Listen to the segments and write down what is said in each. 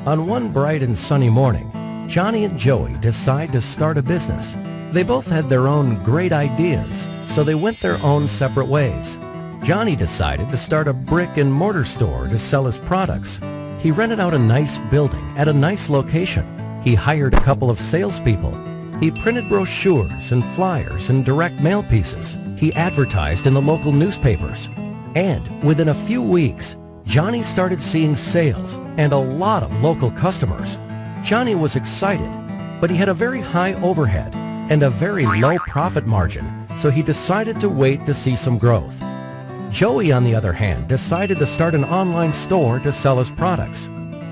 On one bright and sunny morning, Johnny and Joey decide to start a business. They both had their own great ideas, so they went their own separate ways. Johnny decided to start a brick and mortar store to sell his products. He rented out a nice building at a nice location. He hired a couple of salespeople. He printed brochures and flyers and direct mail pieces. He advertised in the local newspapers. And within a few weeks, Johnny started seeing sales and a lot of local customers. Johnny was excited, but he had a very high overhead and a very low profit margin, so he decided to wait to see some growth. Joey, on the other hand, decided to start an online store to sell his products.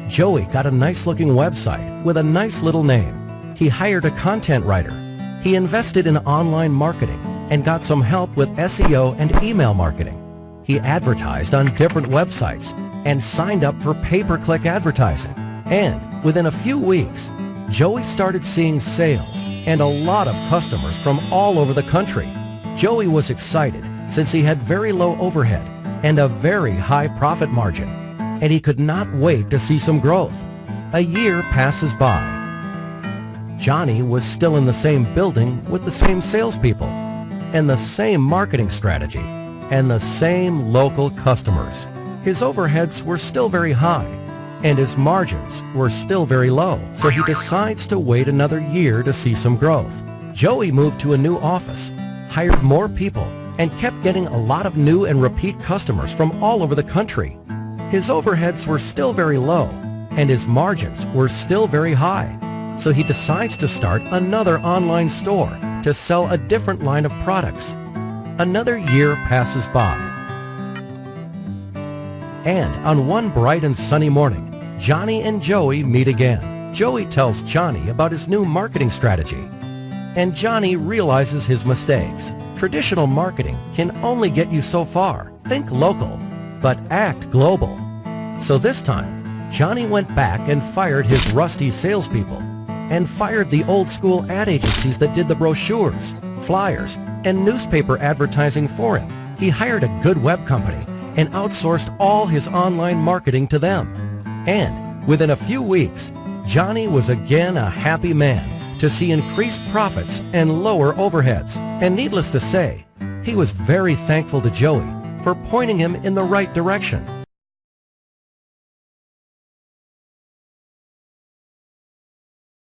Joey got a nice-looking website with a nice little name. He hired a content writer. He invested in online marketing and got some help with SEO and email marketing. He advertised on different websites and signed up for pay-per-click advertising. And within a few weeks, Joey started seeing sales and a lot of customers from all over the country. Joey was excited since he had very low overhead and a very high profit margin, and he could not wait to see some growth. A year passes by. Johnny was still in the same building with the same salespeople and the same marketing strategy and the same local customers. His overheads were still very high and his margins were still very low, so he decides to wait another year to see some growth. Joey moved to a new office, hired more people, and kept getting a lot of new and repeat customers from all over the country. His overheads were still very low and his margins were still very high, so he decides to start another online store to sell a different line of products. Another year passes by. And on one bright and sunny morning, Johnny and Joey meet again. Joey tells Johnny about his new marketing strategy, and Johnny realizes his mistakes. Traditional marketing can only get you so far. Think local, but act global. So this time, Johnny went back and fired his rusty salespeople and fired the old-school ad agencies that did the brochures, flyers, and newspaper advertising for him. He hired a good web company and outsourced all his online marketing to them. And within a few weeks, Johnny was again a happy man to see increased profits and lower overheads. And needless to say, he was very thankful to Joey for pointing him in the right direction.